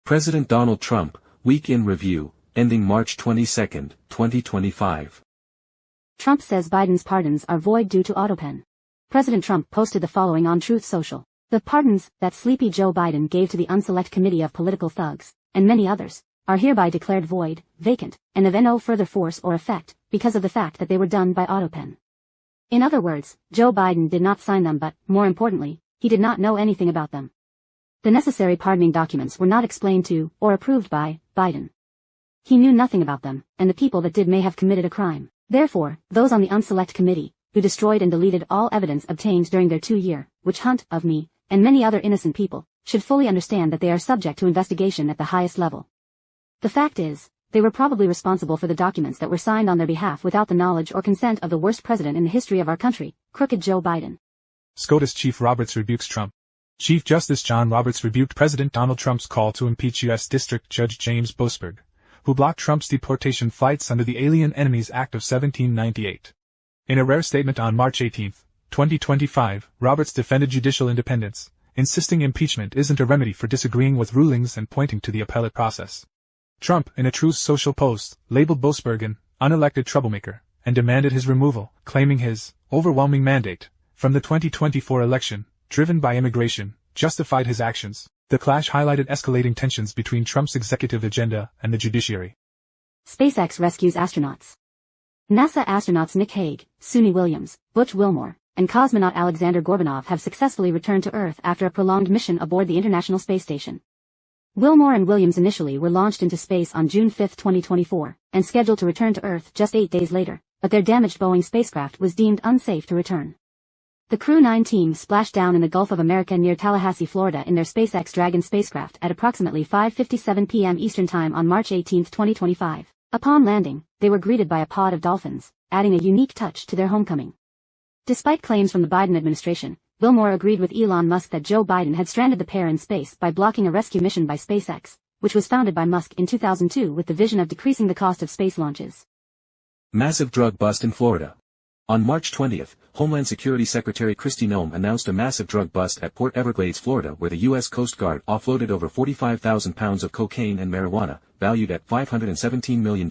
President Donald Trump, Week in Review, ending March 22, 2025. Trump says Biden's pardons are void due to AutoPen. President Trump posted the following on Truth Social. The pardons that sleepy Joe Biden gave to the Unselect Committee of Political Thugs, and many others, are hereby declared void, vacant, and of no further force or effect, because of the fact that they were done by AutoPen. In other words, Joe Biden did not sign them but, more importantly, he did not know anything about them. The necessary pardoning documents were not explained to, or approved by, Biden. He knew nothing about them, and the people that did may have committed a crime. Therefore, those on the Unselect Committee, who destroyed and deleted all evidence obtained during their 2-year witch hunt of me, and many other innocent people, should fully understand that they are subject to investigation at the highest level. The fact is, they were probably responsible for the documents that were signed on their behalf without the knowledge or consent of the worst president in the history of our country, crooked Joe Biden. SCOTUS Chief Roberts rebukes Trump. Chief Justice John Roberts rebuked President Donald Trump's call to impeach U.S. District Judge James Boasberg, who blocked Trump's deportation flights under the Alien Enemies Act of 1798. In a rare statement on March 18, 2025, Roberts defended judicial independence, insisting impeachment isn't a remedy for disagreeing with rulings and pointing to the appellate process. Trump, in a Truth Social post, labeled Boasberg an unelected troublemaker, and demanded his removal, claiming his overwhelming mandate from the 2024 election, driven by immigration, justified his actions. The clash highlighted escalating tensions between Trump's executive agenda and the judiciary. SpaceX rescues astronauts. NASA astronauts Nick Hague, Suni Williams, Butch Wilmore, and cosmonaut Alexander Gorbanov have successfully returned to Earth after a prolonged mission aboard the International Space Station. Wilmore and Williams initially were launched into space on June 5, 2024, and scheduled to return to Earth just 8 days later, but their damaged Boeing spacecraft was deemed unsafe to return. The Crew 9 team splashed down in the Gulf of America near Tallahassee, Florida in their SpaceX Dragon spacecraft at approximately 5:57 p.m. Eastern Time on March 18, 2025. Upon landing, they were greeted by a pod of dolphins, adding a unique touch to their homecoming. Despite claims from the Biden administration, Wilmore agreed with Elon Musk that Joe Biden had stranded the pair in space by blocking a rescue mission by SpaceX, which was founded by Musk in 2002 with the vision of decreasing the cost of space launches. Massive drug bust in Florida. On March 20, Homeland Security Secretary Kristi Noem announced a massive drug bust at Port Everglades, Florida, where the U.S. Coast Guard offloaded over 45,000 pounds of cocaine and marijuana, valued at $517 million.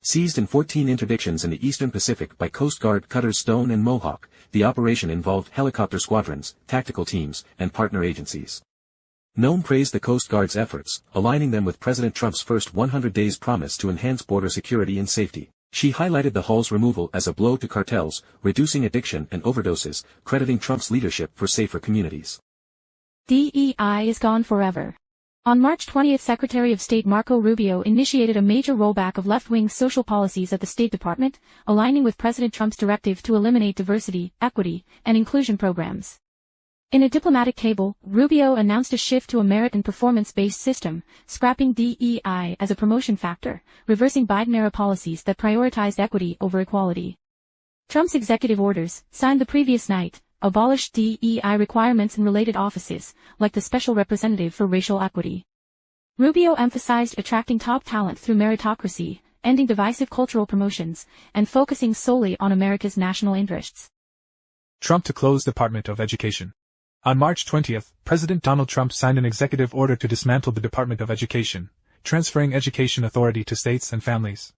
Seized in 14 interdictions in the Eastern Pacific by Coast Guard cutters Stone and Mohawk, the operation involved helicopter squadrons, tactical teams, and partner agencies. Noem praised the Coast Guard's efforts, aligning them with President Trump's first 100 days promise to enhance border security and safety. She highlighted the hull's removal as a blow to cartels, reducing addiction and overdoses, crediting Trump's leadership for safer communities. DEI is gone forever. On March 20, Secretary of State Marco Rubio initiated a major rollback of left-wing social policies at the State Department, aligning with President Trump's directive to eliminate diversity, equity, and inclusion programs. In a diplomatic cable, Rubio announced a shift to a merit and performance-based system, scrapping DEI as a promotion factor, reversing Biden-era policies that prioritized equity over equality. Trump's executive orders, signed the previous night, abolished DEI requirements in related offices, like the Special Representative for Racial Equity. Rubio emphasized attracting top talent through meritocracy, ending divisive cultural promotions, and focusing solely on America's national interests. Trump to close Department of Education. On March 20, President Donald Trump signed an executive order to dismantle the Department of Education, transferring education authority to states and families.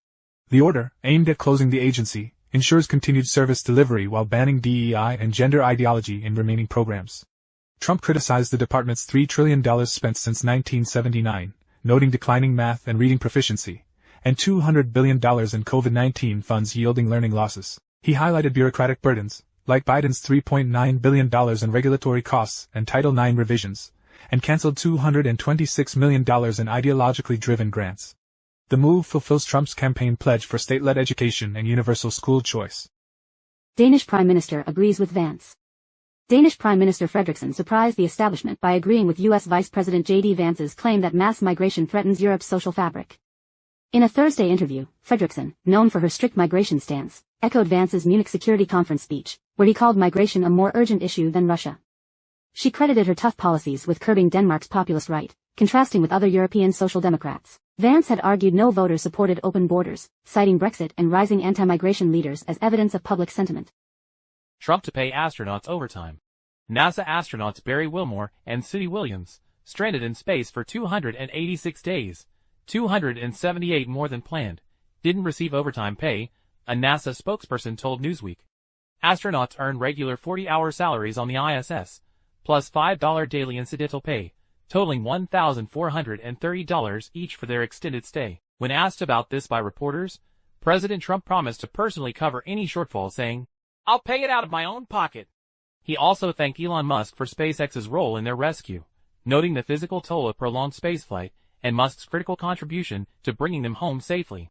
The order, aimed at closing the agency, ensures continued service delivery while banning DEI and gender ideology in remaining programs. Trump criticized the department's $3 trillion spent since 1979, noting declining math and reading proficiency, and $200 billion in COVID-19 funds yielding learning losses. He highlighted bureaucratic burdens, like Biden's $3.9 billion in regulatory costs and Title IX revisions, and canceled $226 million in ideologically driven grants. The move fulfills Trump's campaign pledge for state-led education and universal school choice. Danish Prime Minister agrees with Vance. Danish Prime Minister Frederiksen surprised the establishment by agreeing with U.S. Vice President J.D. Vance's claim that mass migration threatens Europe's social fabric. In a Thursday interview, Frederiksen, known for her strict migration stance, echoed Vance's Munich Security Conference speech, where he called migration a more urgent issue than Russia. She credited her tough policies with curbing Denmark's populist right, contrasting with other European social democrats. Vance had argued no voter supported open borders, citing Brexit and rising anti-migration leaders as evidence of public sentiment. Trump to pay astronauts overtime. NASA astronauts Barry Wilmore and Suni Williams, stranded in space for 286 days, 278 more than planned, didn't receive overtime pay, a NASA spokesperson told Newsweek. Astronauts earn regular 40-hour salaries on the ISS, plus $5 daily incidental pay, totaling $1,430 each for their extended stay. When asked about this by reporters, President Trump promised to personally cover any shortfall, saying, "I'll pay it out of my own pocket." He also thanked Elon Musk for SpaceX's role in their rescue, noting the physical toll of prolonged spaceflight and Musk's critical contribution to bringing them home safely.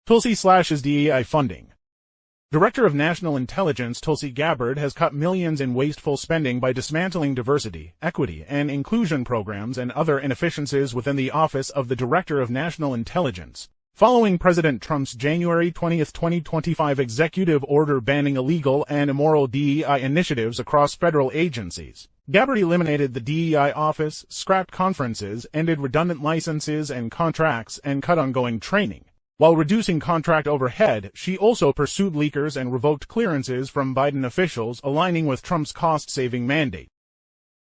Tulsi slashes DEI funding. Director of National Intelligence Tulsi Gabbard has cut millions in wasteful spending by dismantling diversity, equity, and inclusion programs and other inefficiencies within the Office of the Director of National Intelligence, following President Trump's January 20, 2025 executive order banning illegal and immoral DEI initiatives across federal agencies. Gabbard eliminated the DEI office, scrapped conferences, ended redundant licenses and contracts, and cut ongoing training. While reducing contract overhead, she also pursued leakers and revoked clearances from Biden officials, aligning with Trump's cost-saving mandate.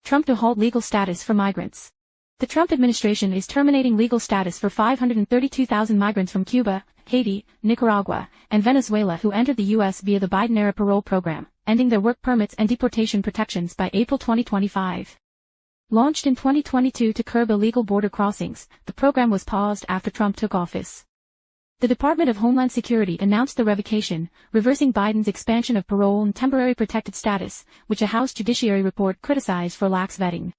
Trump to halt legal status for migrants. The Trump administration is terminating legal status for 532,000 migrants from Cuba, Haiti, Nicaragua, and Venezuela who entered the U.S. via the Biden-era parole program, ending their work permits and deportation protections by April 2025. Launched in 2022 to curb illegal border crossings, the program was paused after Trump took office. The Department of Homeland Security announced the revocation, reversing Biden's expansion of parole and temporary protected status, which a House Judiciary report criticized for lax vetting.